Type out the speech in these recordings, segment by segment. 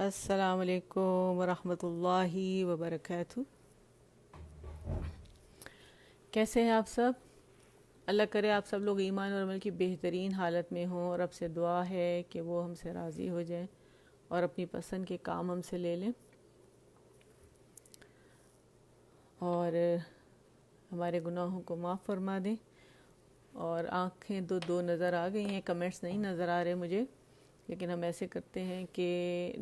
السلام علیکم ورحمۃ اللہ وبرکاتہ۔ کیسے ہیں آپ سب؟ اللہ کرے آپ سب لوگ ایمان اور عمل کی بہترین حالت میں ہوں، اور اب سے دعا ہے کہ وہ ہم سے راضی ہو جائیں اور اپنی پسند کے کام ہم سے لے لیں، اور ہمارے گناہوں کو معاف فرما دیں۔ اور آنکھیں دو نظر آ گئی ہیں، کمنٹس نہیں نظر آ رہے مجھے، لیکن ہم ایسے کرتے ہیں کہ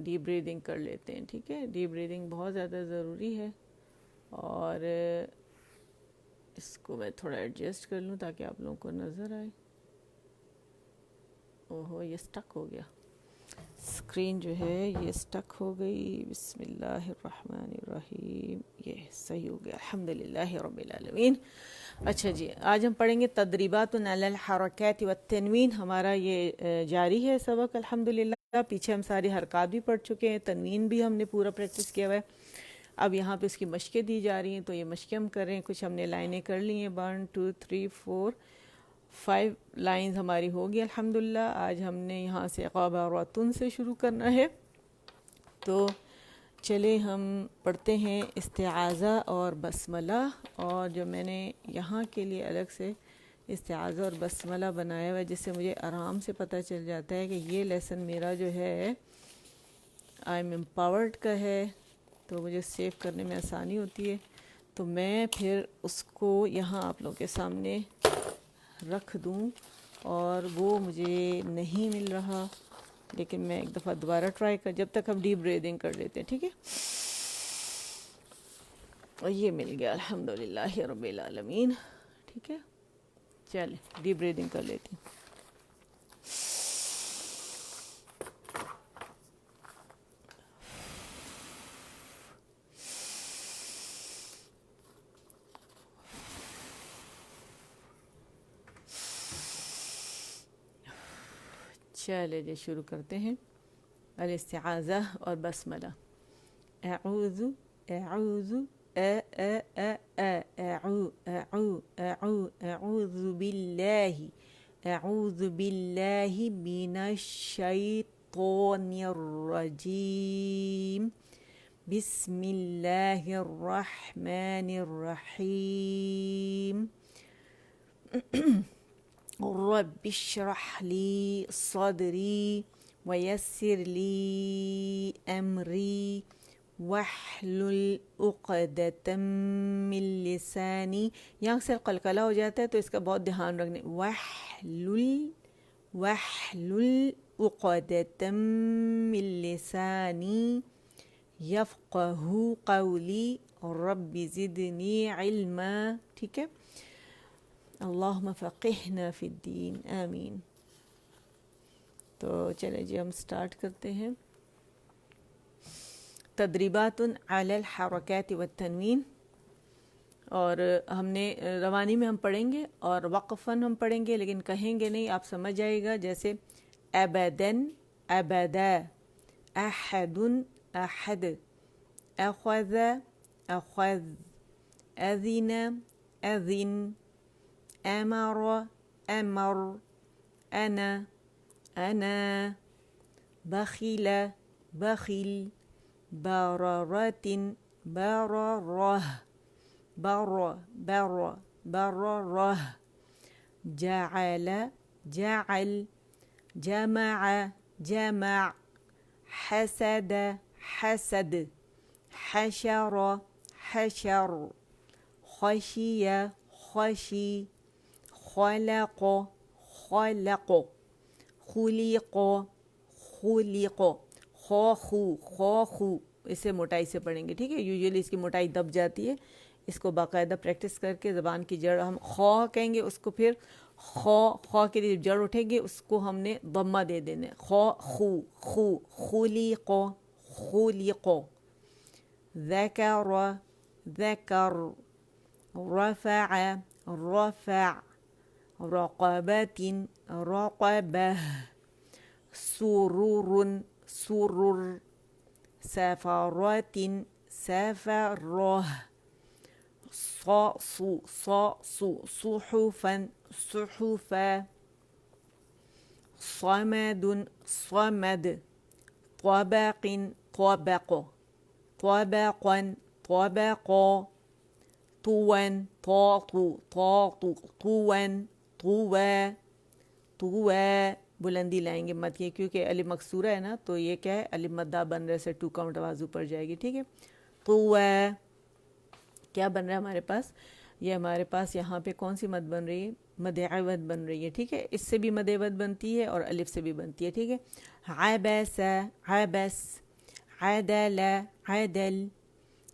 ڈیپ بریدنگ کر لیتے ہیں، ٹھیک ہے؟ ڈیپ بریدنگ بہت زیادہ ضروری ہے، اور اس کو میں تھوڑا ایڈجسٹ کر لوں تاکہ آپ لوگوں کو نظر آئے۔ اوہو، یہ سٹک ہو گیا، اسکرین جو ہے یہ سٹک ہو گئی۔ بسم اللہ الرحمن الرحیم، یہ صحیح ہو گیا، الحمدللہ رب العالمین۔ اچھا جی، آج ہم پڑھیں گے تدریبات علی الحرکات والتنوین۔ ہمارا یہ جاری ہے سبق الحمدللہ۔ پیچھے ہم ساری حرکات بھی پڑھ چکے ہیں، تنوین بھی ہم نے پورا پریکٹس کیا ہوا ہے۔ اب یہاں پہ اس کی مشقیں دی جا رہی ہیں، تو یہ مشقیں ہم کر رہے ہیں۔ کچھ ہم نے لائنیں کر لی ہیں، 1 2 3 4 5 لائنز ہماری ہوگی الحمدللہ۔ آج ہم نے یہاں سے قاباراتن سے شروع کرنا ہے، تو چلے ہم پڑھتے ہیں استعاذہ اور بسملہ۔ اور جو میں نے یہاں کے لیے الگ سے استعاذہ اور بسملہ بنایا ہوا ہے، جس سے مجھے آرام سے پتہ چل جاتا ہے کہ یہ لیسن میرا جو ہے آئی ایم امپاورڈ کا ہے، تو مجھے سیو کرنے میں آسانی ہوتی ہے۔ تو میں پھر اس کو یہاں آپ لوگوں کے سامنے رکھ دوں، اور وہ مجھے نہیں مل رہا، لیکن میں ایک دفعہ دوبارہ ٹرائی کر، جب تک ہم ڈیپ بریدنگ کر لیتے ہیں، ٹھیک ہے؟ اور یہ مل گیا الحمدللہ رب العالمین، ٹھیک ہے؟ چلیں ڈیپ بریدنگ کر لیتی ہوں۔ چلے جی شروع کرتے ہیں، الاستعاذہ اور بسملہ۔ اعوذ اعوذ اعوذ باللہ اعوذ باللہ من الشیطان الرجیم، بسم اللہ الرحمن الرحیم، رب اشرح لی صدری ویسر لی امری واحلل عقدۃ من لسانی۔ یہاں سے قلقلہ ہو جاتا ہے، تو اس کا بہت دھیان رکھنے، واحلل عقدۃ من لسانی یفقہوا قولی رب زدنی علما، ٹھیک ہے؟ اللہم فقہنا فی الدین، آمین۔ تو چلیں جی ہم سٹارٹ کرتے ہیں۔ تدریبات علی الحرکات والتنوین، اور ہم نے روانی میں ہم پڑھیں گے اور وقفاً ہم پڑھیں گے، لیکن کہیں گے نہیں، آپ سمجھ جائے گا۔ جیسے ابداً، ابدا، احد، احد، اخذ، اخذ، اذن، اذن، امر، امر، انا، انا، بخل، بخل، بررت، بررہ، بر، بر، بررہ، جعل، جعل، جمع، جمع، حسد، حسد، حشر، حشر، خشی، خشی، خلق، خلق، خلق، خلق، خوخو، خوخو، اسے موٹائی سے پڑھیں گے، ٹھیک ہے؟ یوزولی اس کی موٹائی دب جاتی ہے، اس کو باقاعدہ پریکٹس کر کے زبان کی جڑ، ہم خو کہیں گے اس کو، پھر خو کے لیے جڑ اٹھے گی، اس کو ہم نے ضمہ دے دینا، خو، خو، خو، خلق، خلق، ذکر، ذکر، رفع، رفع، رقبة، رقبة، سرور، سرر، سفرات، سفرة، صاص، صاص، صحفا، صحفا، صمد، صمد، طبق، طابق طابقا طابقا طوا طاطو طاطو طوا طوا طوا. بلندی لائیں گے مد کی کیونکہ الف مکسورہ ہے نا تو یہ کیا ہے الف مدہ بن رہا ہے سے 2 کاؤنٹ آواز اوپر جائے گی. ٹھیک ہے طوا کیا بن رہا ہے ہمارے پاس یہ ہمارے پاس یہاں پہ کون سی مد بن رہی ہے مد عوض بن رہی ہے. ٹھیک ہے اس سے بھی مد عوض بنتی ہے اور الف سے بھی بنتی ہے. ٹھیک ہے عبس عبس عدل عدل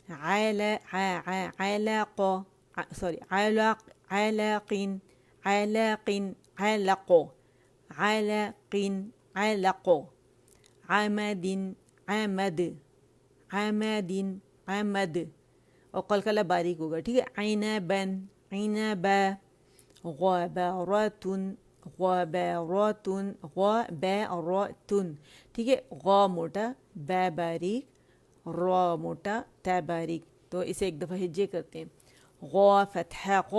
علق سوری علق علق علق علق علق علق عمد عمد عمد عمد اور قلقلہ باریک ہوگا. ٹھیک ہے عنبا عنبا غبارۃ غبارۃ غبارۃ. ٹھیک ہے غ موٹا با باریک را موٹا تا باریک تو اسے ایک دفعہ ہجے کرتے ہیں. غ فتحہ غ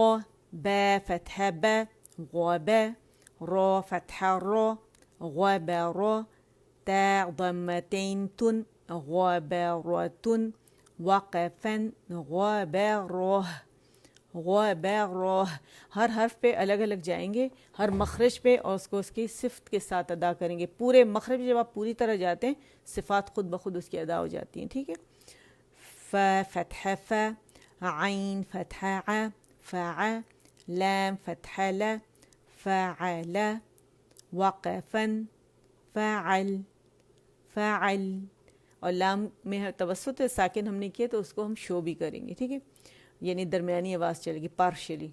با فتحہ با غبا را فتحہ را غبارا تا ضمتین تن غبارۃ وقفا غبارہ غبارہ. ہر حرف پہ الگ الگ جائیں گے ہر مخرج پہ اور اس کو اس کی صفت کے ساتھ ادا کریں گے. پورے مخرج جب آپ پوری طرح جاتے ہیں صفات خود بخود اس کی ادا ہو جاتی ہیں. ٹھیک ہے ف فتح ف عین فتح ع فع لام فتح ل فعل وقفا فعل فعل. اور لام میں توسط ساکن ہم نے کیا تو اس کو ہم شو بھی کریں گے. ٹھیک ہے یعنی درمیانی آواز چلے گی پارشلی.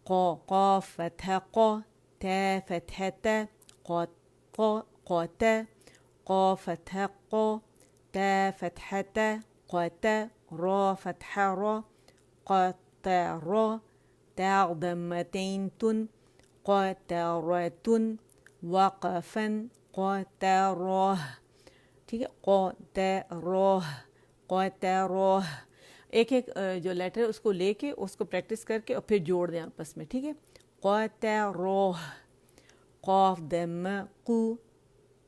قا قاف فتح قا تا فتح تا قا قا قاتا قا فتح قا تا فتح تا قاتا را فتح را قاطرا تا ضمتين تن قاطرة وقفا قاطرة. ٹھیک ہے قاطرة قاطرة ایک ایک جو لیٹر ہے اس کو لے کے اس کو پریکٹس کر کے اور پھر جوڑ دیں آپس میں. ٹھیک ہے قاطرة قاف ضم قو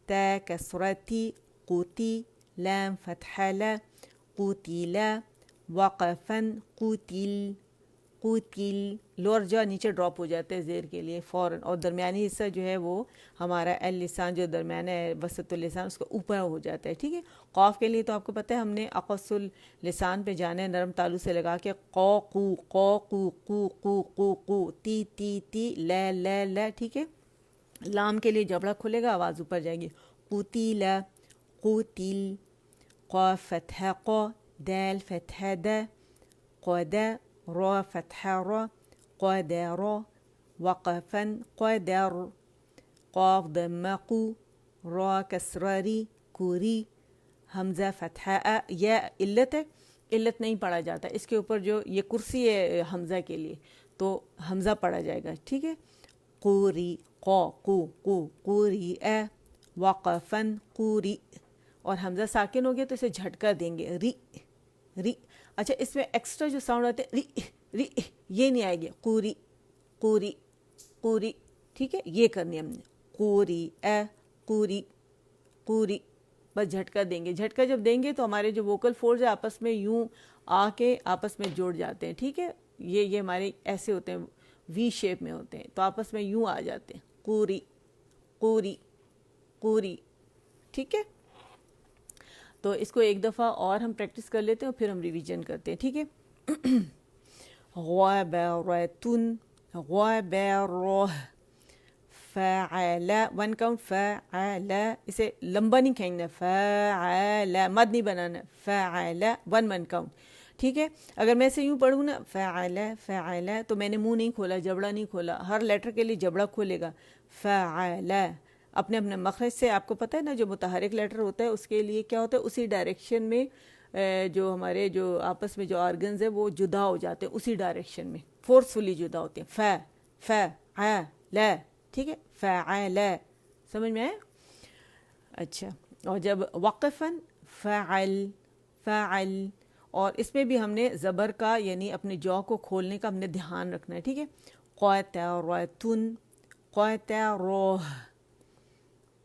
تا کسرتی قوتی لام فتح لا قوتیلا وقفا قوتیل قوتیل. لور جو نیچے ڈراپ ہو جاتا ہے زیر کے لیے فوراً اور درمیانی حصہ جو ہے وہ ہمارا اللسان جو درمیانہ ہے وسط اللسان اس کا اوپر ہو جاتا ہے. ٹھیک ہے قاف کے لیے تو آپ کو پتہ ہے ہم نے اقص اللسان پہ جانا ہے نرم تالو سے لگا کے قو قو قو قو قو قو قو قو تی تی تی لا لا لا. ٹھیک ہے لام کے لیے جبڑا کھلے گا آواز اوپر جائے گی قوتیلا قوتیل. قاف فتح قا دال فتح دا قدا را فتح را قدر وقفا قدر قاف ضم قو را کسرری کوری حمزہ فتح ا. یہ علت ہے علت نہیں پڑھا جاتا اس کے اوپر جو یہ کرسی ہے حمزہ کے لیے تو حمزہ پڑھا جائے گا. ٹھیک ہے قوری قا قو قو قوری ا وقفا قوری اور حمزہ ساکن ہو گیا تو اسے جھٹکا دیں گے ری ری. اچھا اس میں ایکسٹرا جو ساؤنڈ آتے ہیں ری ری یہ نہیں آئے گی قوری قوری قوری. ٹھیک ہے یہ کرنی ہے ہم نے قوری اے قوری قوری بس جھٹکا دیں گے. جھٹکا جب دیں گے تو ہمارے جو ووکل فورز ہیں آپس میں یوں آ کے آپس میں جڑ جاتے ہیں. ٹھیک ہے یہ ہمارے ایسے ہوتے ہیں وی شیپ میں ہوتے ہیں تو آپس میں یوں آ جاتے ہیں قوری قوری قوری. ٹھیک ہے تو اس کو ایک دفعہ اور ہم پریکٹس کر لیتے ہیں اور پھر ہم ریویژن کرتے ہیں. ٹھیک ہے غبارۃ غبارہ فعل ون کاؤنٹ فعل اسے لمبا نہیں کھینچنا فعل مد نہیں بنانا فعل ون کاؤنٹ. ٹھیک ہے اگر میں اسے یوں پڑھوں نا فعل فعل تو میں نے منہ نہیں کھولا جبڑا نہیں کھولا. ہر لیٹر کے لیے جبڑا کھولے گا فعل اپنے اپنے مخرج سے. آپ کو پتہ ہے نا جو متحرک لیٹر ہوتا ہے اس کے لیے کیا ہوتا ہے اسی ڈائریکشن میں جو ہمارے جو آپس میں جو آرگنز ہیں وہ جدا ہو جاتے ہیں اسی ڈائریکشن میں فورسفلی جدا ہوتے ہیں. ف ٹھیک ہے فعل سمجھ میں آئے. اچھا اور جب وقفاً فعل فعل اور اس میں بھی ہم نے زبر کا یعنی اپنے جو کو کھولنے کا ہم نے دھیان رکھنا ہے. ٹھیک ہے قاطرۃ قاطرہ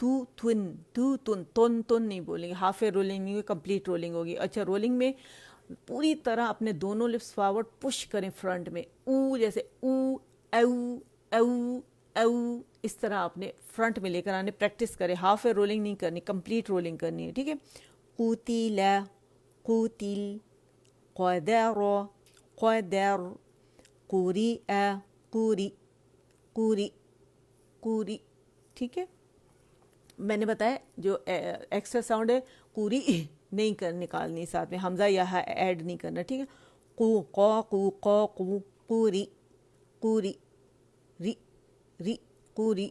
تو تن تن نہیں بولیں گے, ہاف اے رولنگ نہیں ہوگی, کمپلیٹ رولنگ ہوگی. اچھا رولنگ میں پوری طرح اپنے دونوں لپس فارورڈ پش کریں فرنٹ میں, او جیسے او او او او, اس طرح آپ نے فرنٹ میں لے کر آنے, پریکٹس کریں. ہاف اے رولنگ نہیں کرنی, کمپلیٹ رولنگ کرنی ہے, ٹھیک ہے. قوتل قوتل, قدر قدر, قوری قوری قوری قوری, ٹھیک ہے. میں نے بتایا جو ایکسٹرا ساؤنڈ ہے قوری نہیں نکالنی, ساتھ میں حمزہ یا ایڈ نہیں کرنا, ٹھیک ہے. قو قو قوری قوری, ری ری قوری,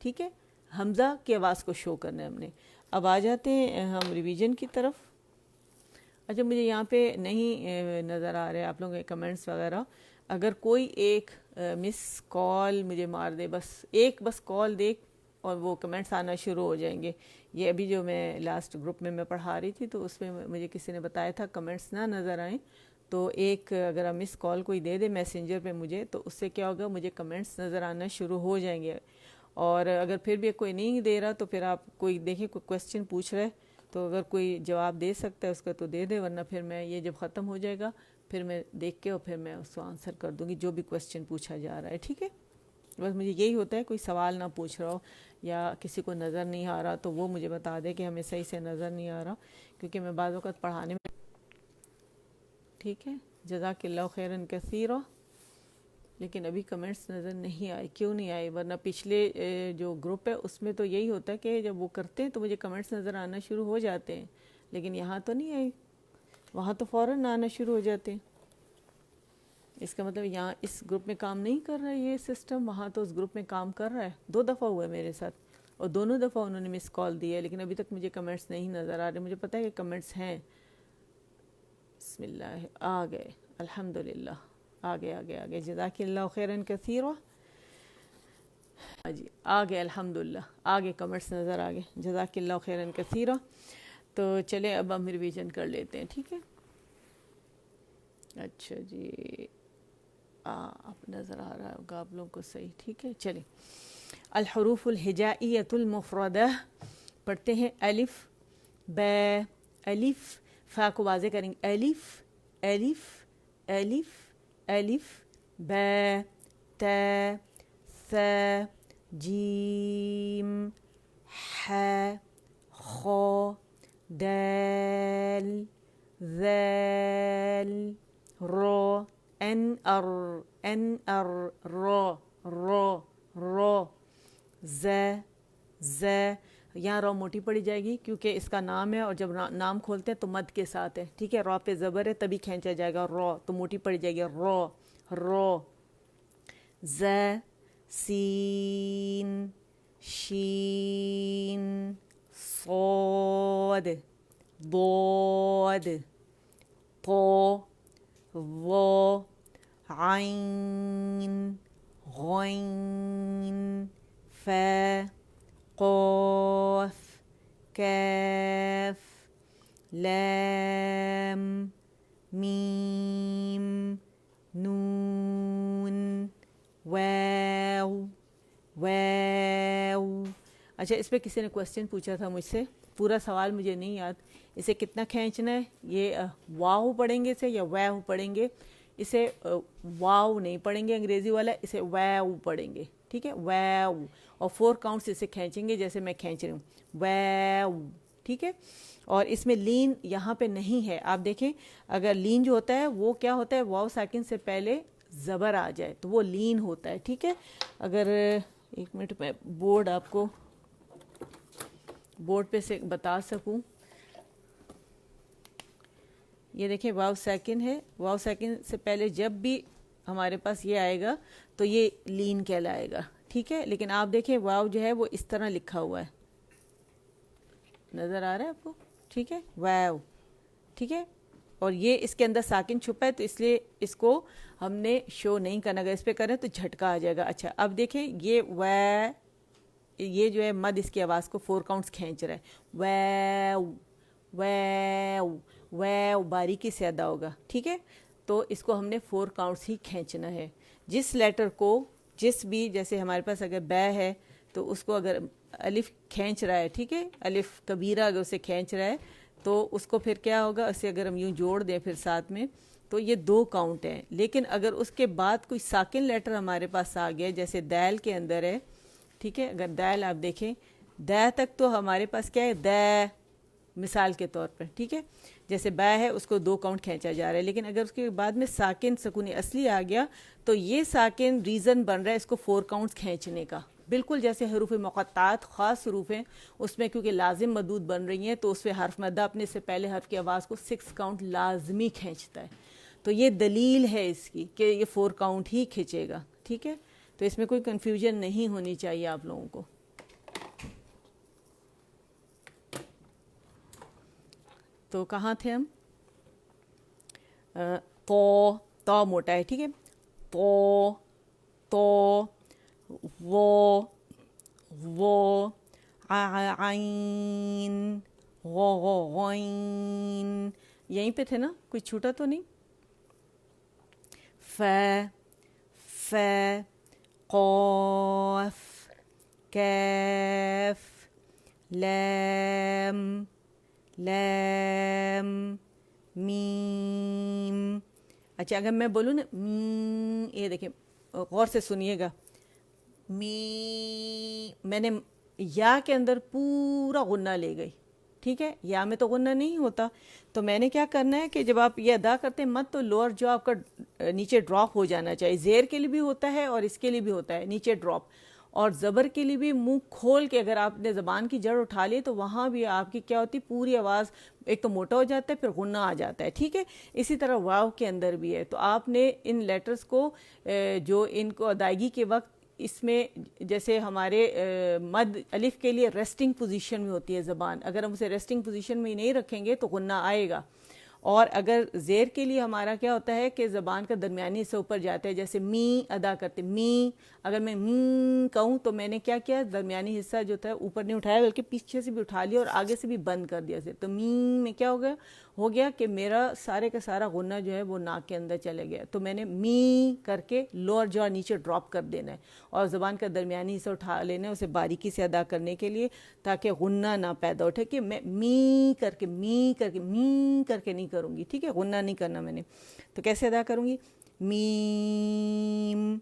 ٹھیک ہے. حمزہ کی آواز کو شو کرنا ہے ہم نے. اب آ جاتے ہیں ہم ریویژن کی طرف. اچھا مجھے یہاں پہ نہیں نظر آ رہے آپ لوگوں کے کمنٹس وغیرہ, اگر کوئی ایک مس کال مجھے مار دے, بس کال دے اور وہ کمنٹس آنا شروع ہو جائیں گے. یہ ابھی جو میں لاسٹ گروپ میں پڑھا رہی تھی تو اس میں مجھے کسی نے بتایا تھا کمنٹس نہ نظر آئیں تو ایک اگر مس کال کوئی دے دے میسنجر پہ مجھے, تو اس سے کیا ہوگا, مجھے کمنٹس نظر آنا شروع ہو جائیں گے. اور اگر پھر بھی کوئی نہیں دے رہا تو پھر آپ کوئی دیکھیں کوئی کویسچن پوچھ رہے تو اگر کوئی جواب دے سکتا ہے اس کا تو دے دے, ورنہ پھر میں یہ جب ختم ہو جائے گا پھر میں دیکھ کے اور پھر میں اس کو آنسر کر دوں گی جو بھی کویسچن پوچھا جا رہا ہے, ٹھیک ہے. بس مجھے یہی ہوتا ہے کوئی سوال نہ پوچھ رہا ہو یا کسی کو نظر نہیں آ رہا تو وہ مجھے بتا دے کہ ہمیں صحیح سے نظر نہیں آ رہا, کیونکہ میں بعض اوقات پڑھانے میں, ٹھیک ہے. جزاک اللہ خیرن کثیرا. لیکن ابھی کمنٹس نظر نہیں آئے, کیوں نہیں آئے, ورنہ پچھلے جو گروپ ہے اس میں تو یہی ہوتا ہے کہ جب وہ کرتے ہیں تو مجھے کمنٹس نظر آنا شروع ہو جاتے ہیں, لیکن یہاں تو نہیں آئی, وہاں تو فوراً آنا شروع ہو جاتے ہیں. اس کا مطلب یہاں اس گروپ میں کام نہیں کر رہا ہے یہ سسٹم, وہاں تو اس گروپ میں کام کر رہا ہے. 2 دفعہ ہوا ہے میرے ساتھ اور دونوں دفعہ انہوں نے مس کال دی ہے, لیکن ابھی تک مجھے کمنٹس نہیں نظر آ رہے. مجھے پتہ ہے کہ کمنٹس ہیں. بسم اللہ, آ گئے الحمدللہ, آگے جزاک اللہ خیرن کثیرا. جی آ گئے الحمدللہ, آگے کمنٹس نظر آ گئے, جزاک اللہ خیرن کثیرا. تو چلے اب ہم ریویژن کر لیتے ہیں, ٹھیک ہے. اچھا جی, اب نظر آ رہا ہوگا آپ لوگوں کو صحیح, ٹھیک ہے. چلیں الحروف الہجائیۃ المفردہ پڑھتے ہیں. الف با, الف فا کو واضح کریں گے, الف الف الف الف, با تا ثا جیم ح خا دال ذال را ان ار را را را ز ز. یہاں را موٹی پڑی جائے گی کیونکہ اس کا نام ہے اور جب نام کھولتے ہیں تو مد کے ساتھ ہے, ٹھیک ہے. را پہ زبر ہے تبھی کھینچا جائے گا, را تو موٹی پڑی جائے گی, را را. ز سین شین صاد ضاد طا ظا عین غین فا قاف کاف لام میم نون واو واو. اچھا اس پہ کسی نے کویسچن پوچھا تھا مجھ سے, پورا سوال مجھے نہیں یاد, اسے کتنا کھینچنا ہے. یہ واو پڑھیں گے اسے یا واو پڑھیں گے, اسے واو نہیں پڑھیں گے انگریزی والا, اسے واو پڑھیں گے, ٹھیک ہے. واو, اور 4 کاؤنٹس اسے کھینچیں گے جیسے میں کھینچ رہی ہوں, واو, ٹھیک ہے. اور اس میں لین یہاں پہ نہیں ہے, آپ دیکھیں اگر لین جو ہوتا ہے وہ کیا ہوتا ہے, واو ساکن سے پہلے زبر آ جائے تو وہ لین ہوتا ہے, ٹھیک ہے. اگر 1 منٹ میں بورڈ آپ کو بورڈ پہ سے بتا سکوں, یہ دیکھیں واو سیکن ہے, واو سیکن سے پہلے جب بھی ہمارے پاس یہ آئے گا تو یہ لین کہلائے گا, ٹھیک ہے. لیکن آپ دیکھیں واو جو ہے وہ اس طرح لکھا ہوا ہے, نظر آ رہا ہے آپ کو, ٹھیک ہے, واو, ٹھیک ہے. اور یہ اس کے اندر ساکن چھپا ہے تو اس لیے اس کو ہم نے شو نہیں کرنا, اگر اس پہ کریں تو جھٹکا آ جائے گا. اچھا اب دیکھیں یہ یہ جو ہے مد اس کی آواز کو 4 کاؤنٹس کھینچ رہا ہے, واو واو واو, باریکی سے ادا ہوگا, ٹھیک ہے. تو اس کو ہم نے 4 کاؤنٹس ہی کھینچنا ہے. جس لیٹر کو جس بھی, جیسے ہمارے پاس اگر بے ہے تو اس کو اگر الف کھینچ رہا ہے, ٹھیک ہے, الف کبیرہ اگر اسے کھینچ رہا ہے تو اس کو پھر کیا ہوگا, اسے اگر ہم یوں جوڑ دیں پھر ساتھ میں تو یہ 2 کاؤنٹ ہیں. لیکن اگر اس کے بعد کوئی ساکن لیٹر ہمارے پاس آ گیا, جیسے دال کے اندر ہے, ٹھیک ہے, اگر دال آپ دیکھیں, دا تک تو ہمارے پاس کیا ہے, دا مثال کے طور پر, ٹھیک ہے, جیسے با ہے اس کو 2 کاؤنٹ کھینچا جا رہا ہے. لیکن اگر اس کے بعد میں ساکن سکون اصلی آ گیا تو یہ ساکن ریزن بن رہا ہے اس کو 4 کاؤنٹس کھینچنے کا. بالکل جیسے حروف مقطعات خاص حروف ہیں, اس میں کیونکہ لازم مدود بن رہی ہیں تو اس میں حرف مدہ اپنے سے پہلے حرف کی آواز کو 6 کاؤنٹ لازمی کھینچتا ہے. تو یہ دلیل ہے اس کی کہ یہ 4 کاؤنٹ ہی کھینچے گا, ٹھیک ہے. تو اس میں کوئی کنفیوژن نہیں ہونی چاہیے آپ لوگوں کو. تو کہاں تھے ہم؟ تو موٹا ہے, ٹھیک ہے, تو وہ عین غین, یہیں پہ تھے نا, کوئی چھوٹا تو نہیں. ف قاف کیف لام میم. اچھا اگر میں بولوں نا یہ دیکھیں غور سے سنیے گا, میں نے یا کے اندر پورا غنہ لے گئی, ٹھیک ہے, یا میں تو غنہ نہیں ہوتا. تو میں نے کیا کرنا ہے کہ جب آپ یہ ادا کرتے ہیں مت, تو لوور جو آپ کا نیچے ڈراپ ہو جانا چاہیے. زیر کے لیے بھی ہوتا ہے اور اس کے لیے بھی ہوتا ہے نیچے ڈراپ, اور زبر کے لیے بھی منہ کھول کے اگر آپ نے زبان کی جڑ اٹھا لی تو وہاں بھی آپ کی کیا ہوتی, پوری آواز ایک تو موٹا ہو جاتا ہے, پھر غنہ آ جاتا ہے, ٹھیک ہے. اسی طرح واو کے اندر بھی ہے. تو آپ نے ان لیٹرز کو جو ان کو ادائیگی کے وقت اس میں جیسے ہمارے مد الف کے لیے ریسٹنگ پوزیشن میں ہوتی ہے زبان, اگر ہم اسے ریسٹنگ پوزیشن میں ہی نہیں رکھیں گے تو غنہ آئے گا. اور اگر زیر کے لیے ہمارا کیا ہوتا ہے کہ زبان کا درمیانی حصہ اوپر جاتا ہے, جیسے می ادا کرتے, می اگر میں کہوں تو میں نے کیا کیا, درمیانی حصہ جو تھا اوپر نہیں اٹھایا بلکہ پیچھے سے بھی اٹھا لیا اور آگے سے بھی بند کر دیا. تو می میں کیا ہو گیا کہ میرا سارے کا سارا غنہ جو ہے وہ ناک کے اندر چلے گیا. تو میں نے می کر کے لوور جو نیچے ڈراپ کر دینا ہے اور زبان کا درمیانی حصہ اٹھا لینا ہے اسے باریکی سے ادا کرنے کے لیے, تاکہ غنہ نہ پیدا اٹھے کہ میں می کر کے نہیں کروں گی, ٹھیک ہے, غنہ نہیں کرنا میں نے. تو کیسے ادا کروں گی, میم,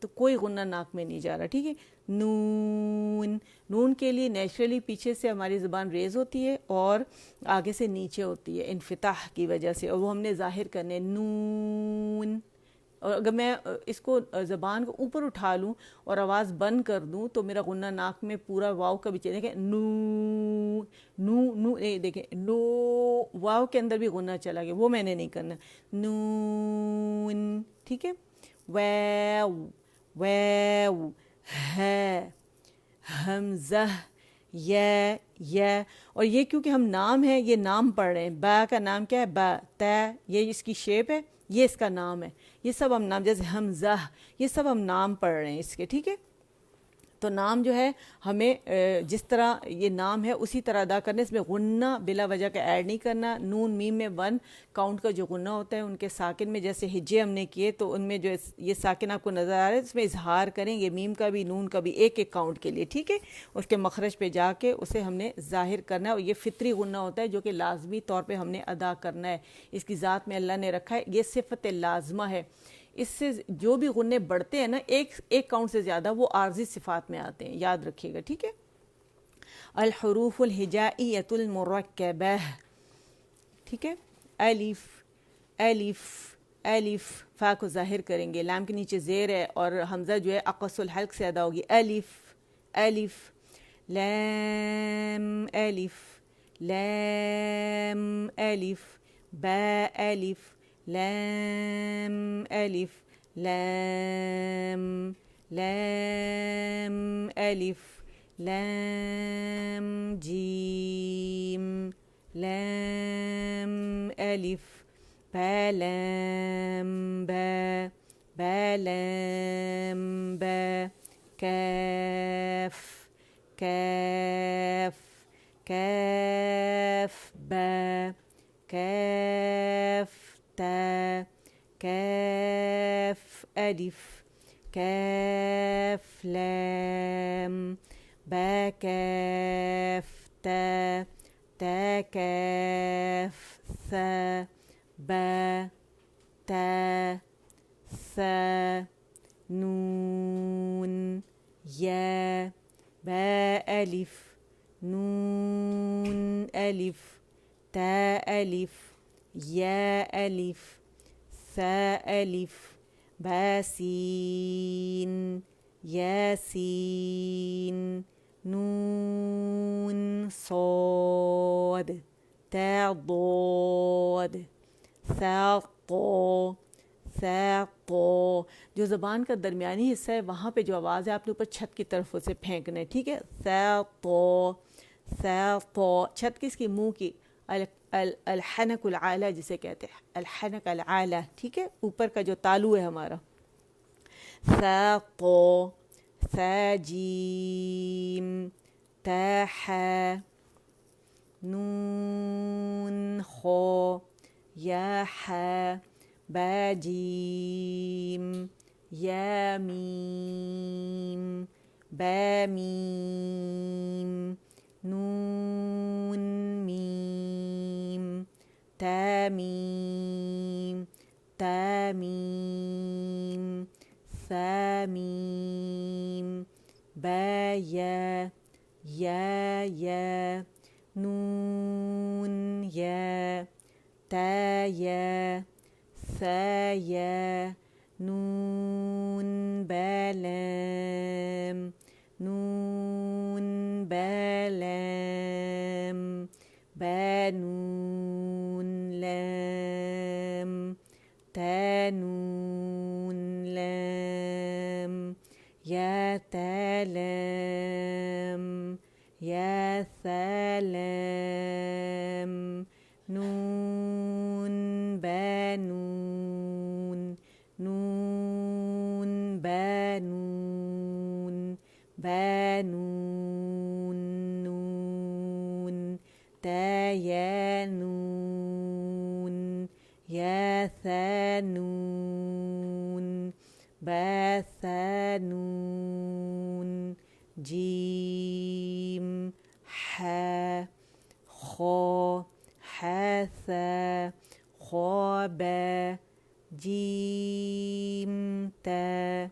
تو کوئی غنہ ناک میں نہیں جا رہا, ٹھیک ہے. نون کے لیے نیچرلی پیچھے سے ہماری زبان ریز ہوتی ہے اور آگے سے نیچے ہوتی ہے انفتاح کی وجہ سے, اور وہ ہم نے ظاہر کرنے نون. اور اگر میں اس کو زبان کو اوپر اٹھا لوں اور آواز بند کر دوں تو میرا غنہ ناک میں پورا واو کا بھی چلے. دیکھیں نو دیکھیں نو, واو کے اندر بھی غنہ چلا گیا, وہ میں نے نہیں کرنا. نون, ٹھیک ہے. واو ہے حمزہ یا, اور یہ کیونکہ ہم نام ہے, یہ نام پڑھ رہے ہیں. با کا نام کیا ہے, با, تا یہ اس کی شیپ ہے, یہ اس کا نام ہے. یہ سب ہم نام, جیسے حمزہ, یہ سب ہم نام پڑھ رہے ہیں اس کے, ٹھیک ہے. تو نام جو ہے ہمیں جس طرح یہ نام ہے اسی طرح ادا کرنے, اس میں غنہ بلا وجہ کا ایڈ نہیں کرنا. نون میم میں 1 کاؤنٹ کا جو غنہ ہوتا ہے, ان کے ساکن میں جیسے ہجے ہم نے کیے تو ان میں جو یہ ساکن آپ کو نظر آ رہا ہے اس میں اظہار کریں گے, میم کا بھی نون کا بھی ایک کاؤنٹ کے لیے, ٹھیک ہے. اس کے مخرج پہ جا کے اسے ہم نے ظاہر کرنا ہے, اور یہ فطری غنہ ہوتا ہے جو کہ لازمی طور پہ ہم نے ادا کرنا ہے. اس کی ذات میں اللہ نے رکھا ہے, یہ صفت لازمہ ہے. اس سے جو بھی غنے بڑھتے ہیں نا ایک کاؤنٹ سے زیادہ, وہ عارضی صفات میں آتے ہیں, یاد رکھیے گا, ٹھیک ہے. الحروف الہجائیۃ المرکبہ, ٹھیک ہے. الف فا کو ظاہر کریں گے, لام کے نیچے زیر ہے اور حمزہ جو ہے اقص الحلق سے ادا ہوگی. الف لام الف با لام الف لام جیم لام الف با لام با کاف با کاف تا کاف الف كاف لام با كاف تا تا كاف ثا با تا ثا نون يا با ألف نون ألف تا ألف يا ألف ثا ألف با سين ياسين نون صاد تا ضاد ثا طو ثا طو. جو زبان کا درمیانی حصہ ہے وہاں پہ جو آواز ہے آپ نے اوپر چھت کی طرف اسے پھینکنا ہے, ٹھیک ہے. ثا طو ثا طو. چھت کس کی؟ منہ کی. الحنک العالی جسے کہتے ہیں, الحنک العالی, ٹھیک ہے, اوپر کا جو تالو ہے ہمارا. ثا طو ثا جیم تا حا نون خو یا حا با جیم یا میم با میم نون میم تا میم تا میم ثا میم با یا یا یا نون یا تا یا ثا یا نون با لام نون با لام با نون لام تا نون لام یا تا لام یا ثا لام نون با نون نون با نون با نون نون تا یا نون یا ثا نون با ثا نون جیم حا خو حا ثا خو با جیم تا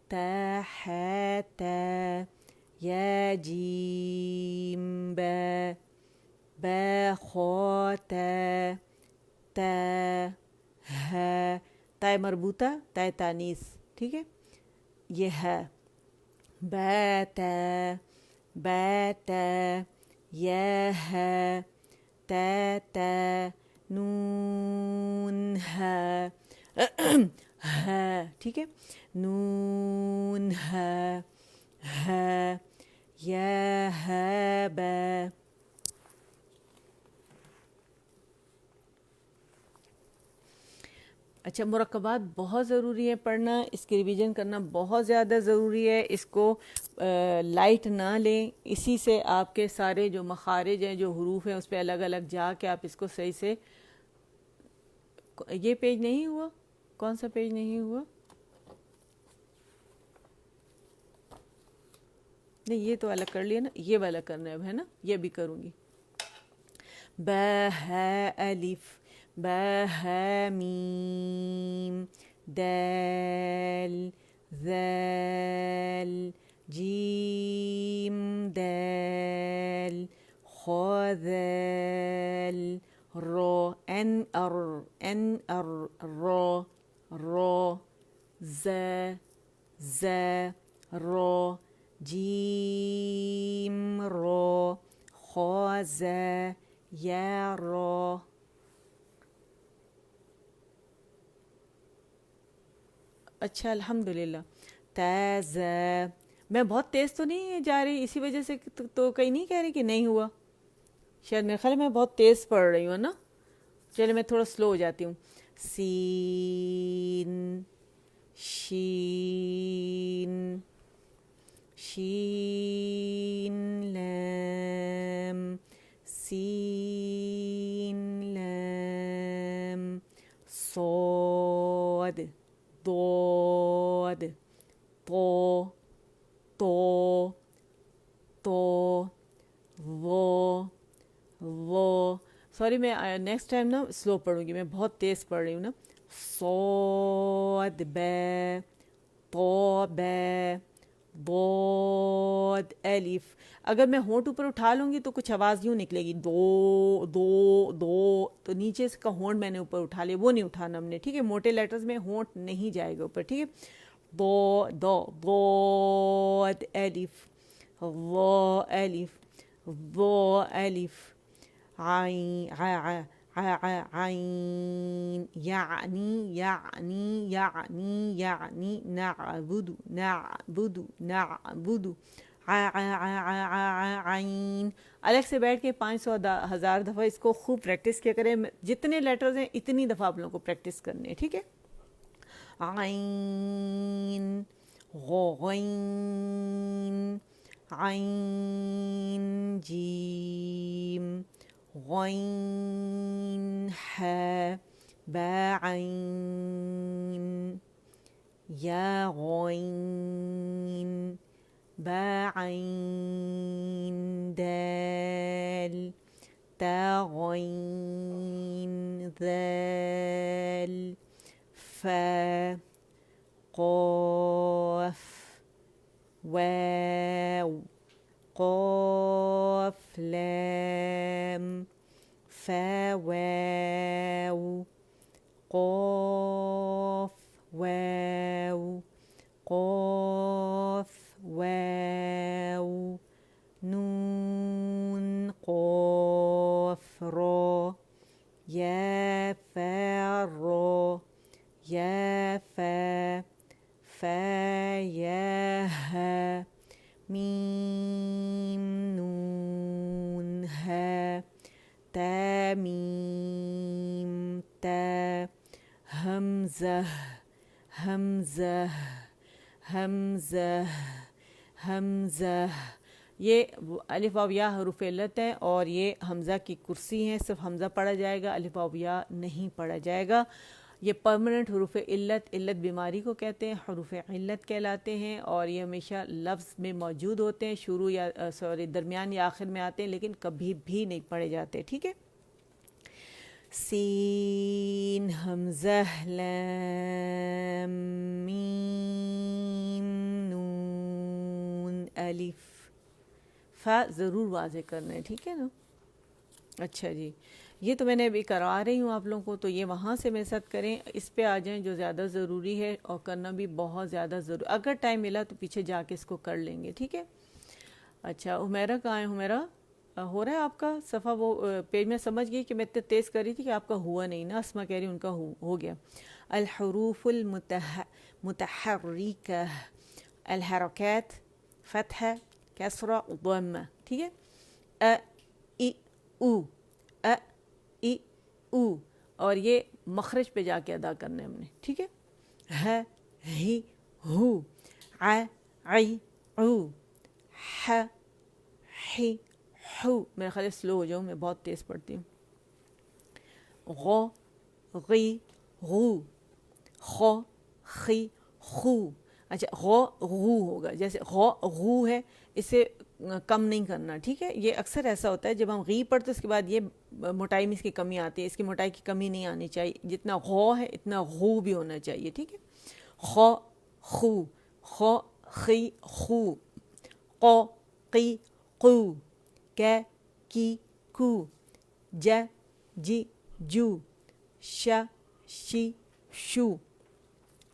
تا حا تا یا جیم با با خو تا تا ہے تا مربوطہ تا تانیث, ٹھیک ہے, یہ ہے. باتا باتا یا ہے تا تا نون ہے ہے, ٹھیک ہے, نون ہے یا ہے با. اچھا, مرکبات بہت ضروری ہے پڑھنا, اس کی ریویژن کرنا بہت زیادہ ضروری ہے. اس کو لائٹ نہ لیں, اسی سے آپ کے سارے جو مخارج ہیں, جو حروف ہیں, اس پہ الگ الگ جا کے آپ اس کو صحیح سے. یہ پیج نہیں ہوا, کون سا پیج نہیں ہوا؟ نہیں, یہ تو الگ کر لیا نا, یہ والا کرنا ہے اب, ہے نا, یہ بھی کروں گی. با ہے الف با ہے میم دال ذال جیم دال خو ذال رو ان ار رو رو ز رو جیم رو خو ز یا رو. اچھا, الحمدللہ. تاز, میں بہت تیز تو نہیں جا رہی اسی وجہ سے تو کہیں نہیں کہہ رہی کہ نہیں ہوا, شاید میرے خیال میں بہت تیز پڑھ رہی ہوں نا. چلے میں تھوڑا سلو ہو جاتی ہوں. سین شین شین لام سین لام صاد ضاد تو وہ سوری میں نیکسٹ ٹائم نا سلو پڑھوں گی، میں بہت تیز پڑھ رہی ہوں نا. صاد بے تو بے ضاد الف. اگر میں ہونٹ اوپر اٹھا لوں گی تو کچھ آواز یوں نکلے گی دو تو نیچے سے کا ہونٹ میں نے اوپر اٹھا لیا، وہ نہیں اٹھانا ہم نے، ٹھیک ہے. موٹے لیٹرز میں ہونٹ نہیں جائے گا اوپر، ٹھیک ہے. ضاد الف ض الف عین عین یعنی نعبد عین. الگ سے بیٹھ کے 500,000 دفعہ اس کو خوب پریکٹس کیا کریں. جتنے لیٹرز ہیں اتنی دفعہ آپ لوگوں کو پریکٹس کرنے ہیں، ٹھیک ہے. عین غین عین جیم غین ح بعین یا غین بعین دال تا غین ذال فا قاف واو قاف لام فا واو قاف واو قاف واو نون قاف را یا فا را یا فا فا یا ها میم نون ها تا میم تا حمزہ حمزہ. یہ الف واو یا حروف علت ہے اور یہ حمزہ کی کرسی ہیں، صرف حمزہ پڑھا جائے گا، الف واو یا نہیں پڑھا جائے گا. یہ پرماننٹ حروف علت بیماری کو کہتے ہیں، حروف علت کہلاتے ہیں، اور یہ ہمیشہ لفظ میں موجود ہوتے ہیں، شروع یا درمیان یا آخر میں آتے ہیں، لیکن کبھی بھی نہیں پڑھے جاتے، ٹھیک ہے. سین حمزہ لام میم نون الف. فا ضرور واضح کرنا ہے، ٹھیک ہے نا. اچھا جی، یہ تو میں نے ابھی کروا رہی ہوں آپ لوگوں کو، تو یہ وہاں سے میرے ساتھ کریں. اس پہ آ جائیں جو زیادہ ضروری ہے، اور کرنا بھی بہت زیادہ ضروری. اگر ٹائم ملا تو پیچھے جا کے اس کو کر لیں گے، ٹھیک ہے. اچھا حمیرہ کہاں ہے؟ حمیرہ ہو رہا ہے آپ کا صفحہ؟ وہ پیج میں سمجھ گئی کہ میں اتنے تیز کر رہی تھی کہ آپ کا ہوا نہیں نا. اسما کہہ رہی ان کا ہو گیا. الحروف المتحرکہ، الحرکات فتحہ کسرہ ضمہ، ٹھیک ہے. ا ای او ا ای او، اور یہ مخرج پہ جا کے ادا کرنا ہے ہم نے، ٹھیک ہے. ہ ہی ہو ع عی او ح حی حو. میرا خیال سلو ہو جاؤں، میں بہت تیز پڑھتی ہوں. غ غی غو خ خی خو. اچھا غ غو ہوگا، جیسے غ غو ہے، اسے کم نہیں کرنا، ٹھیک ہے. یہ اکثر ایسا ہوتا ہے جب ہم غی پڑھتے اس کے بعد یہ موٹائی میں اس کی کمی آتی ہے. اس کی موٹائی کی کمی نہیں آنی چاہیے. جتنا غ ہے اتنا غو بھی ہونا چاہیے، ٹھیک ہے. خ خو خ خی خو ق قی قو ک کی کو ج جی جو ش شی شو.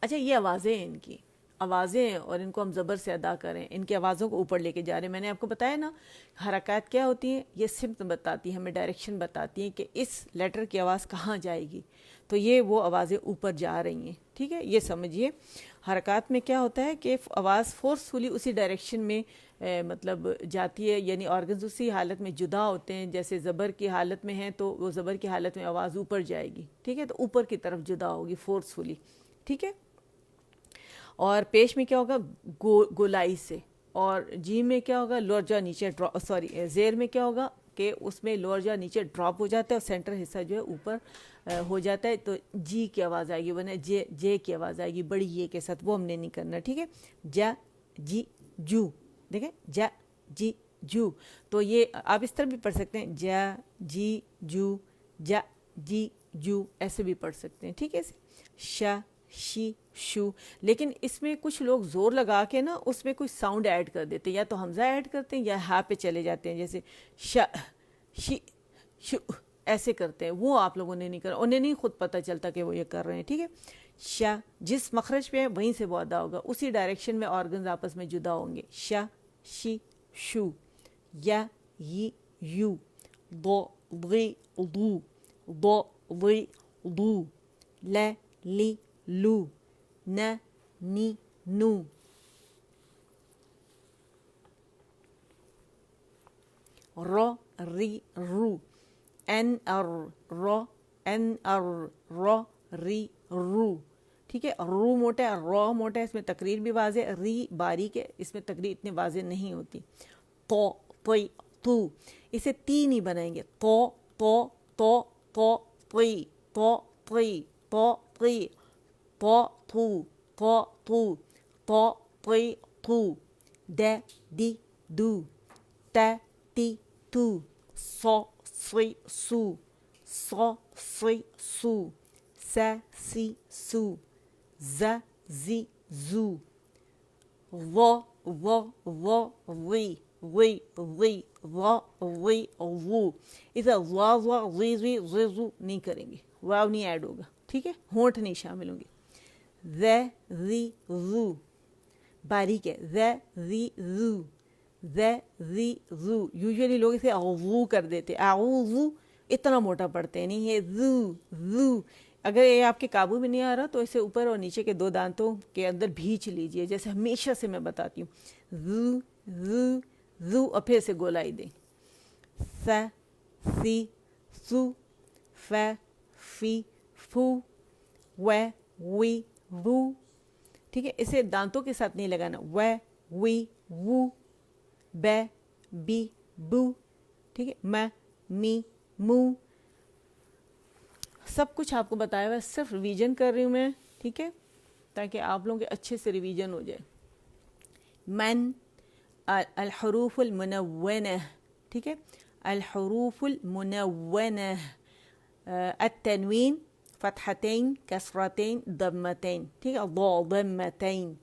اچھا یہ آوازیں ہیں، ان کی آوازیں ہیں، اور ان کو ہم زبر سے ادا کریں. ان کی آوازوں کو اوپر لے کے جا رہے ہیں. میں نے آپ کو بتایا نا حرکات کیا ہوتی ہیں، یہ سمت بتاتی ہیں، ہمیں ڈائریکشن بتاتی ہیں کہ اس لیٹر کی آواز کہاں جائے گی. تو یہ وہ آوازیں اوپر جا رہی ہیں، ٹھیک ہے. یہ سمجھیے حرکات میں کیا ہوتا ہے کہ آواز فورسفلی اسی ڈائریکشن میں مطلب جاتی ہے، یعنی آرگنز اسی حالت میں جدا ہوتے ہیں. جیسے زبر کی حالت میں ہیں تو وہ زبر کی حالت میں آواز اوپر جائے گی، ٹھیک ہے. تو اوپر کی طرف جدا ہوگی فورسفلی، ٹھیک ہے. اور پیش میں کیا ہوگا؟ گولائی سے. اور جیم میں کیا ہوگا؟ لرجا نیچے زیر میں کیا ہوگا؟ کہ اس میں لوور جا نیچے ڈراپ ہو جاتا ہے اور سینٹر حصہ جو ہے اوپر ہو جاتا ہے، تو جی کی آواز آئے گی، ورنہ جے کی آواز آئے گی بڑی یہ کے ساتھ، وہ ہم نے نہیں کرنا، ٹھیک ہے. جا جی جو، دیکھیں جا جی جو، تو یہ آپ اس طرح بھی پڑھ سکتے ہیں، جا جی جو، جا جی جو، ایسے بھی پڑھ سکتے ہیں، ٹھیک ہے. شا شی شو، لیکن اس میں کچھ لوگ زور لگا کے نا اس میں کوئی ساؤنڈ ایڈ کر دیتے ہیں، یا تو حمزہ ایڈ کرتے ہیں یا ہا پہ چلے جاتے ہیں، جیسے شا شی شو ایسے کرتے ہیں، وہ آپ لوگوں نے نہیں کرا، انہیں نہیں خود پتہ چلتا کہ وہ یہ کر رہے ہیں، ٹھیک ہے. شا جس مخرج پہ ہے وہیں سے وہ ادا ہوگا، اسی ڈائریکشن میں آرگنز آپس میں جدا ہوں گے. شا شی شو، یا یی یو، دو ضی ضو، دو ضی ضو، لا لی لو، نا نی نو. رو ری رو، این ار رو، این ار رو ری رو، ٹھیک ہے. رو موٹا ہے، رو موٹا ہے، اس میں تقریر بھی واضح ہے، ری باریک ہے، اس میں تقریر اتنی واضح نہیں ہوتی. تو توئی تو، اسے تی نہیں بنائیں گے، تو تو تو تو توئی، تو توئی تو توئی، تو تو تو تو تو توئی تو. دے دی دو، تا تی تو، سو سی سو، سو سی سو، سا سی سو، ز زی زو، و وی وی وی و وی وو. اسے و وی وی زو نہیں کریں گے، واو نہیں ایڈ ہوگا، ٹھیک ہے، ہونٹ نہیں شامل ہوں گے. ذ ذی ذو باریک ہے، ذ ذی ذو، ذ ذی ذو. یوزلی لوگ اسے اعوذ کر دیتے، اعوذ اتنا موٹا پڑھتے ہیں، نہیں یہ ذو ذو. اگر یہ آپ کے قابو میں نہیں آ رہا تو اسے اوپر اور نیچے کے دو دانتوں کے اندر بھینچ لیجئے، جیسے ہمیشہ سے میں بتاتی ہوں، ذو ذو ذو، اور پھر سے گولائی دیں. س سی سو، ف فی فو، و وی وو، ٹھیک ہے. اسے دانتوں کے ساتھ نہیں لگانا، و وی وو، ب بی بو، ٹھیک ہے. م می مو. سب کچھ آپ کو بتایا ہوا ہے، صرف ریویژن کر رہی ہوں میں، ٹھیک ہے، تاکہ آپ لوگوں کے اچھے سے ریویژن ہو جائے. من الحروف المنونہ، ٹھیک ہے، الحروف المنونہ، التنوین فتحتین کسرتین ضمتین، ٹھیک ہے، ضمتین.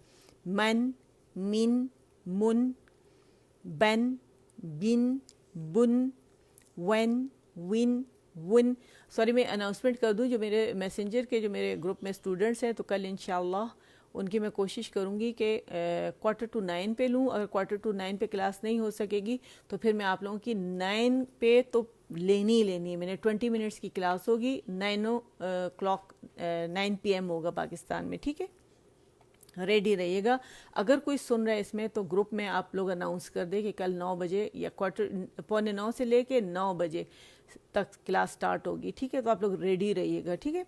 من من من، بن بن بن، ون ون ون. سوری میں اناؤنسمنٹ کر دوں، جو میرے میسنجر کے جو میرے گروپ میں اسٹوڈنٹس ہیں، تو کل انشاءاللہ ان کی میں کوشش کروں گی کہ 8:45 پہ لوں. اگر 8:45 پہ کلاس نہیں ہو سکے گی تو پھر میں آپ لوگوں کی 9 پہ تو لینی ہے. میں نے 20 منٹس کی کلاس ہوگی، 9 PM ہوگا پاکستان میں، ٹھیک ہے. ریڈی رہیے گا. اگر کوئی سن رہا ہے اس میں تو گروپ میں آپ لوگ اناؤنس کر دیں کہ کل 9 بجے یا 8:45 سے لے کے 9 بجے تک کلاس سٹارٹ ہوگی، ٹھیک ہے. تو آپ لوگ ریڈی رہیے گا، ٹھیک ہے.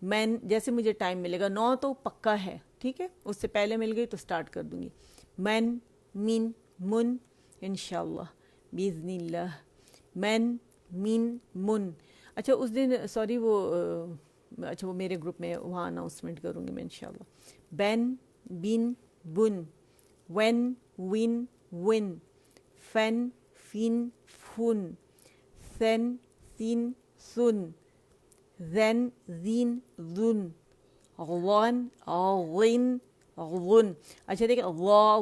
میں جیسے مجھے ٹائم ملے گا، 9 تو پکا ہے، ٹھیک ہے، اس سے پہلے مل گئی تو سٹارٹ کر دوں گی. من من من انشاءاللہ باذن اللہ، من من من. اچھا اس دن سوری وہ میرے گروپ میں وہاں اناؤنسمنٹ کروں گی میں انشاءاللہ. بن بن بن، ون ون ون، فن فن فن، سن سن سن، ذن ذین ذن، غن غن غن. اچھا دیکھیں، وا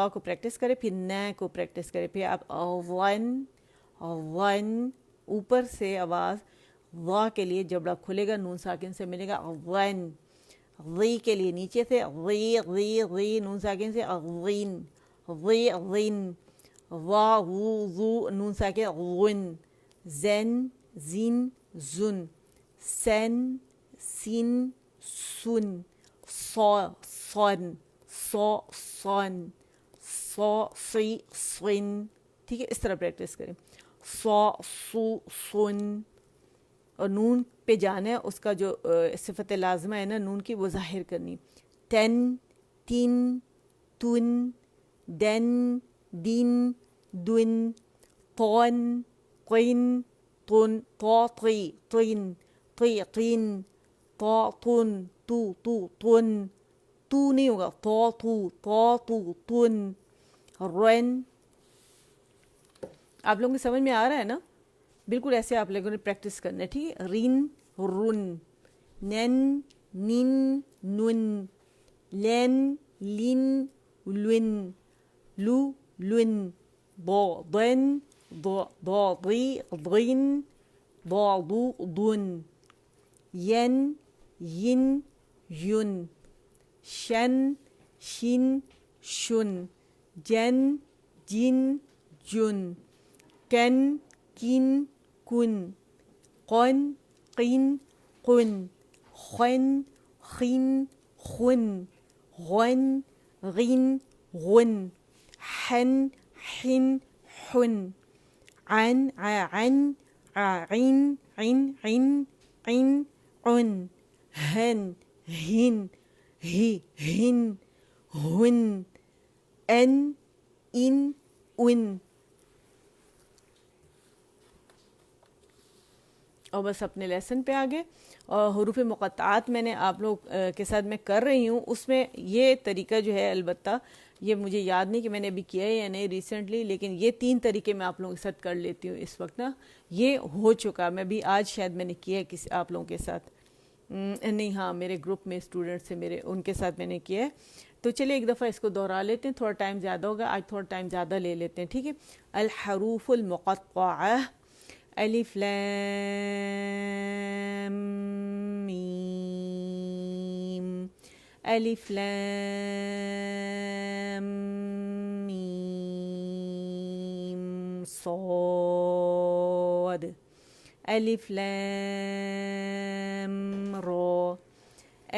کو پریکٹس کرے، پھر ن کو پریکٹس کرے، پھر آپ غن غن، اوپر سے آواز وا کے لیے جبڑا کھلے گا، نون ساکن سے ملے گا غن. غی کے لیے نیچے سے غی غی غی، نون ساکن سے غین غی غین. وا وو ذو، نون ساکن غن. زن زین زن، سن سین سن، صو صن، صو صن، صو سی صن، ٹھیک ہے. اس طرح پریکٹس کریں. صو سو سن، اور نون پہ جانا ہے، اس کا جو صفت لازمہ ہے نا نون کی، وہ ظاہر کرنی. تن تن تن، دن دن دن طن قن طن طاطي طين طي طين طاطن تو طن تو نہیں ہوگا طاطو طن رن. آپ لوگوں کو سمجھ میں آ رہا ہے نا؟ بالکل ایسے آپ لوگوں نے پریکٹس کرنا ہے, ٹھیک ہے. رین رن, نن نن نن, لین لن لن, لو لن, ضن ضاضي ضين ضاضو ضن, ين ين ين, شن شن شن, جن جن جن, كن كن كن, قن قن قن, خن خن خن, غن غن غن, حن حن حن, عن عن عين عين عين عين عن, هن هن هي هن هن, ان ان ان. اور بس اپنے لیسن پہ آگے. اور حروف مقطعات میں نے آپ لوگ کے ساتھ میں کر رہی ہوں, اس میں یہ طریقہ جو ہے, البتہ یہ مجھے یاد نہیں کہ میں نے ابھی کیا ہے یا نہیں ریسنٹلی, لیکن یہ 3 طریقے میں آپ لوگوں کے ساتھ کر لیتی ہوں اس وقت نا. یہ ہو چکا, میں بھی آج شاید میں نے کیا ہے کسی آپ لوگوں کے ساتھ, نہیں ہاں میرے گروپ میں اسٹوڈنٹس ہیں میرے, ان کے ساتھ میں نے کیا ہے. تو چلیے ایک دفعہ اس کو دہرا لیتے ہیں, تھوڑا ٹائم زیادہ ہوگا آج, تھوڑا ٹائم زیادہ لے لیتے ہیں, ٹھیک ہے. الحروف المقطعہ, الف لام میم, الف لام میم صاد, الف لام را,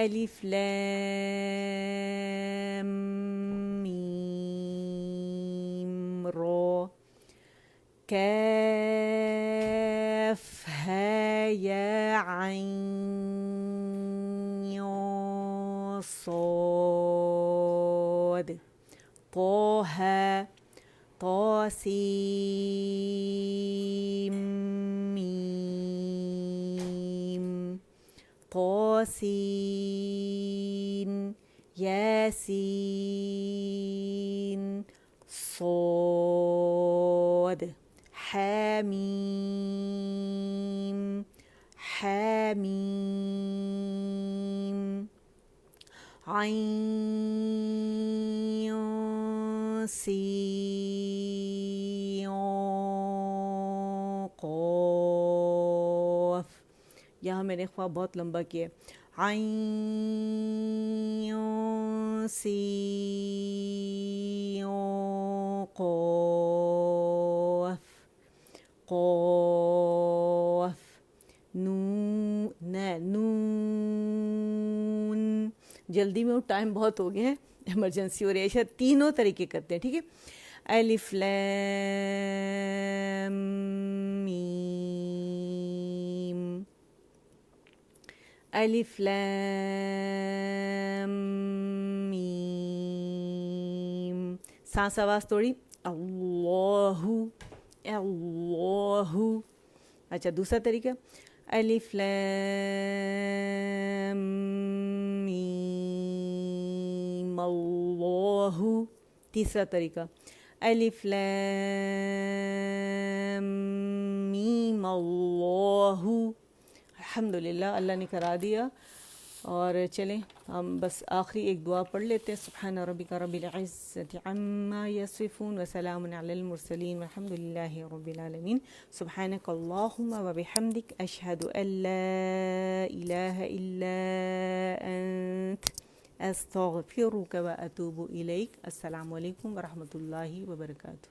الف لام میم را, كاف ها يا عين صاد, طه طاسيم ميم, طاسين ياسين صاد, حاميم حاميم, عين سين قاف. یہاں میں نے خواب بہت لمبا کیا, عین سین قاف, قاف نون. جلدی میں ٹائم بہت ہو گیا ہے, ایمرجنسی ہو رہی ہے, شاید 3 طریقے کرتے ہیں, ٹھیک ہے. الف لام میم, الف لام میم, سانس آواز توڑی, اللہ اللہ. اچھا دوسرا طریقہ, الف لام میم اللہ. تیسرا طریقہ, الف لام میم اللہ. الحمدللہ اللہ نے کرا دیا. اور چلیں ہم بس آخری ایک دعا پڑھ لیتے ہیں. سبحان ربک رب العزت عما یصفون وسلام علی المرسلین والحمد للہ رب العالمین. سبحانک اللہم وبحمدک اشہد ان لا الہ الا انت استغفرک واتوب الیک. السلام علیکم ورحمۃ اللہ وبرکاتہ.